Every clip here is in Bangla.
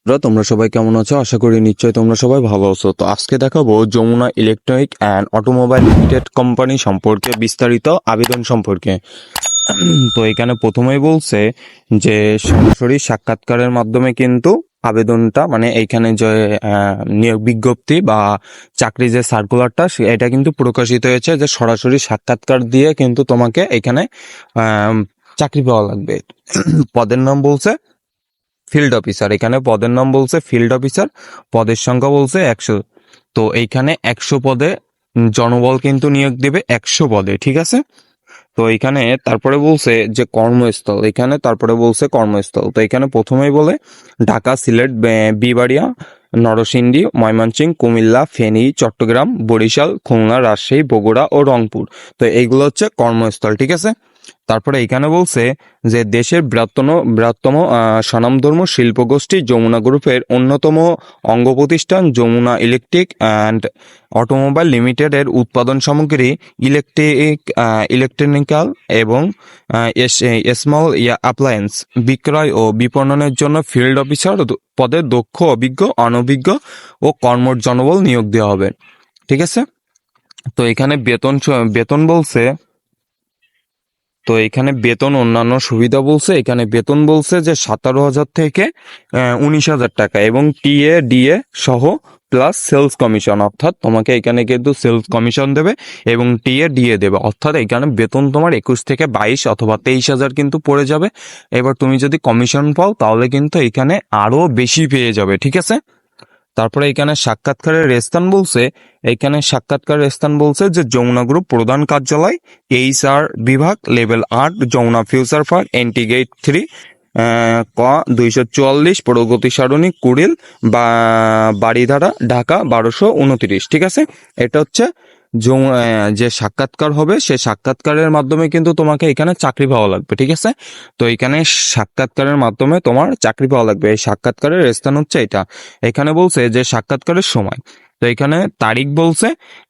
তোমরা সবাই কেমন আছো? আশা করি নিশ্চয়ই তোমরা সবাই ভালো আছো। তো আজকে দেখাবো Jamuna electronic and automobile limited company সম্পর্কে বিস্তারিত আবেদন সম্পর্কে। তো এখানে প্রথমেই বলছে যে সরাসরি সাক্ষাৎকারের মাধ্যমে কিন্তু আবেদনটা মানে এইখানে যে নিয়োগ বিজ্ঞপ্তি বা চাকরি যে সার্কুলারটা এটা কিন্তু প্রকাশিত হয়েছে যে সরাসরি সাক্ষাৎকার দিয়ে কিন্তু তোমাকে এখানে চাকরি পাওয়া লাগবে। পদের নাম বলছে ফিল্ড অফিসার, এখানে পদের নাম বলছে ফিল্ড অফিসার, পদের সংখ্যা বলছে 100। তো এইখানে 100 পদে জনবল কিন্তু নিয়োগ দেবে 100 পদে, ঠিক আছে। তো এখানে তারপরে বলছে যে কর্মস্থল, এখানে তারপরে বলছে কর্মস্থল। তো এখানে প্রথমেই বলে ঢাকা, সিলেট, বিবাড়িয়া, নরসিংদী, ময়মনসিংহ, কুমিল্লা, ফেনী, চট্টগ্রাম, বরিশাল, খুলনা, রাজশাহী, বগুড়া ও রংপুর। তো এইগুলো হচ্ছে কর্মস্থল, ঠিক আছে। তারপরে এখানে বলছে যে দেশের বৃহত্তম স্বনামধর্ম শিল্পগোষ্ঠী যমুনা গ্রুপের অন্যতম অঙ্গ প্রতিষ্ঠান যমুনা ইলেকট্রিক অ্যান্ড অটোমোবাইল লিমিটেডের উৎপাদন সামগ্রী ইলেকট্রনিক্যাল এবং স্মল অ্যাপ্লায়েন্স বিক্রয় ও বিপণনের জন্য ফিল্ড অফিসার পদে দক্ষ, অভিজ্ঞ, অনভিজ্ঞ ও কর্মঠ জনবল নিয়োগ দেওয়া হবে, ঠিক আছে। তো এখানে বেতন বলছে, তো এখানে বেতন অন্যান্য সুবিধা বলছে, এখানে বেতন বলছে যে 17,000 থেকে 19,000 টাকা এবং টিএ ডিএ সহ প্লাস সেলস কমিশন, অর্থাৎ তোমাকে এখানে কিন্তু সেলস কমিশন দেবে এবং টিএ ডিএ দেবে, অর্থাৎ এখানে বেতন তোমার 21 থেকে 22 অথবা 23,000 কিন্তু পড়ে যাবে। এবার তুমি যদি কমিশন পাও তাহলে কিন্তু এখানে আরো বেশি পেয়ে যাবে, ঠিক আছে। তারপরে এখানে সাক্ষাৎকারের স্থান বলছে, এখানে সাক্ষাৎকারের স্থান বলছে যে যমুনা গ্রুপ প্রধান কার্যালয়, HR বিভাগ, level 8, Jamuna future park, NT gate 3, ক 244, প্রগতি সারণী, কুড়িল বা বাড়িধারা, ঢাকা 1229, ঠিক আছে। এটা হচ্ছে যে সাক্ষাৎকার হবে সে সাক্ষাৎকারের মাধ্যমে কিন্তু তোমাকে এখানে চাকরি পাওয়া লাগবে, ঠিক আছে। তো এখানে সাক্ষাৎকারের মাধ্যমে তোমার চাকরি পাওয়া লাগবে। এই সাক্ষাৎকারের স্থান হচ্ছে এটা। এখানে বলছে যে সাক্ষাৎকারের সময়, তো এখানে তারিখ বলছে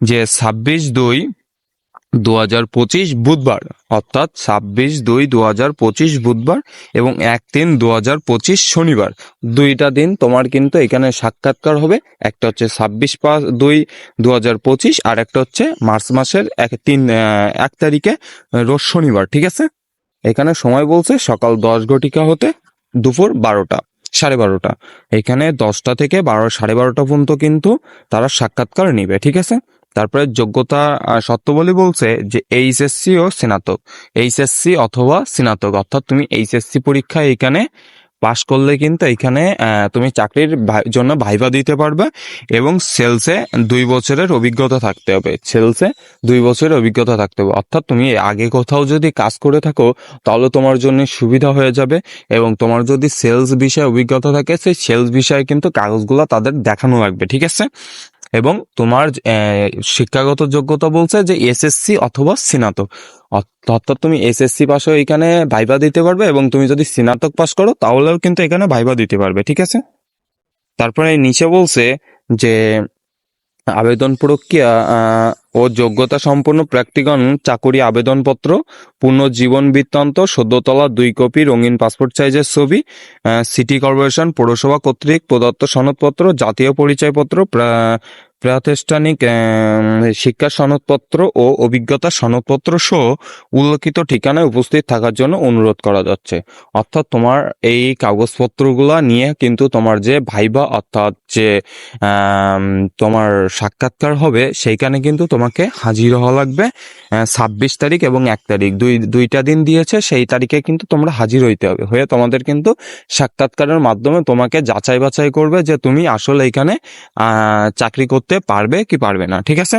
যে 26/2/2025 বুধবার, অর্থাৎ 26/2/2025 বুধবার এবং 1/3/2025 শনিবার, দুইটা দিন তোমার কিন্তু এখানে সাক্ষাৎকার হবে। একটা হচ্ছে 26/2/2025 আর একটা হচ্ছে মার্চ মাসের 1 তারিখে রোজ শনিবার, ঠিক আছে। এখানে সময় বলছে সকাল 10 ঘটিকা হতে দুপুর 12টা, 12:30। এখানে 10টা থেকে 12:30 পর্যন্ত কিন্তু তারা সাক্ষাৎকার নিবে, ঠিক আছে। তারপরে যোগ্যতা শর্তাবলী বলছে যে এইচএসসি ও স্নাতক, এইচএসসি অথবা স্নাতক, অর্থাৎ তুমি এইচএসসি পরীক্ষায় এখানে পাশ করলে কিন্তু এখানে তুমি চাকরির জন্য ভাইভা দিতে পারবে এবং সেলসে 2 বছরের অভিজ্ঞতা থাকতে হবে, সেলসে 2 বছরের অভিজ্ঞতা থাকতে হবে, অর্থাৎ তুমি আগে কোথাও যদি কাজ করে থাকো তাহলে তোমার জন্য সুবিধা হয়ে যাবে। এবং তোমার যদি সেলস বিষয়ে অভিজ্ঞতা থাকে সেই সেলস বিষয়ে কিন্তু কাগজগুলো তাদের দেখানো লাগবে, ঠিক আছে। এবং তোমার শিক্ষাগত যোগ্যতা বলছে যে এসএসসি অথবা স্নাতক, অর্থাৎ তুমি এসএসসি পাশও এখানে ভাইভা দিতে পারবে এবং তুমি যদি স্নাতক পাস করো তাহলেও কিন্তু এখানে ভাইভা দিতে পারবে, ঠিক আছে। তারপরে নিচে বলছে যে আবেদন প্রক্রিয়া ও যোগ্যতা সম্পন্ন প্রার্থীগণ চাকুরি আবেদনপত্র, পুনর্জীবন বৃত্তান্ত, সদ্য তোলা 2 কপি রঙিন পাসপোর্ট সাইজের ছবি, সিটি কর্পোরেশন পৌরসভা কর্তৃক প্রদত্ত সনদপত্র, জাতীয় পরিচয়পত্র, প্রাতিষ্ঠানিক শিক্ষা সনদপত্র ও অভিজ্ঞতা সনদপত্র সহ উল্লেখিত ঠিকানায় উপস্থিত থাকার জন্য অনুরোধ করা যাচ্ছে। অর্থাৎ তোমার এই কাগজপত্রগুলা নিয়ে কিন্তু তোমার যে ভাইবা অর্থাৎ যে তোমার সাক্ষাৎকার হবে সেইখানে কিন্তু তোমাকে হাজির হওয়া লাগবে 26 তারিখ এবং 1 তারিখ, দুইটা দিন দিয়েছে, সেই তারিখে কিন্তু তোমরা হাজির হইতে হবে, হয়ে তোমাদের কিন্তু সাক্ষাৎকারের মাধ্যমে তোমাকে যাচাই বাছাই করবে যে তুমি আসলে এখানে চাকরি করতে পারবে কি পারবে না, ঠিক আছে।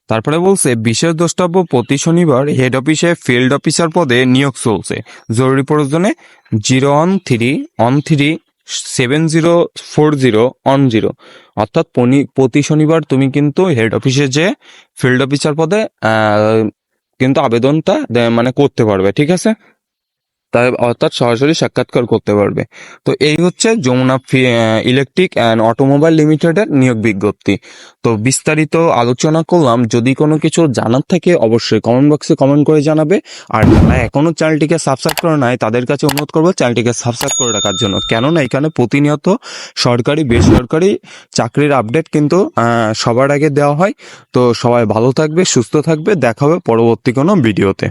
তারপরে বলছে বিশেষ দ্রষ্টব্য প্রতি শনিবার হেড অফিসে ফিল্ড অফিসার পদে নিয়োগ চলছে, জরুরি প্রয়োজনে 013-7040-10, অর্থাৎ প্রতি শনিবার তুমি কিন্তু হেড অফিসে যে ফিল্ড অফিসার পদে কিন্তু আবেদনটা মানে করতে পারবে, ঠিক আছে। তাই অর্থাৎ সরাসরি সাক্ষাৎকার করতে পারবে। তো এই হচ্ছে যমুনা ইলেকট্রিক অ্যান্ড অটোমোবাইল লিমিটেডের নিয়োগ বিজ্ঞপ্তি। তো বিস্তারিত আলোচনা করলাম। যদি কোনো কিছু জানার থাকে অবশ্যই কমেন্ট বক্সে কমেন্ট করে জানাবে। আর যারা এখনও চ্যানেলটিকে সাবস্ক্রাইব করে নাই তাদের কাছে অনুরোধ করবো চ্যানেলটিকে সাবস্ক্রাইব করে রাখার জন্য, কেননা এখানে প্রতিনিয়ত সরকারি বেসরকারি চাকরির আপডেট কিন্তু সবার আগে দেওয়া হয়। তো সবাই ভালো থাকবে, সুস্থ থাকবে, দেখা হবে পরবর্তী কোনো ভিডিওতে।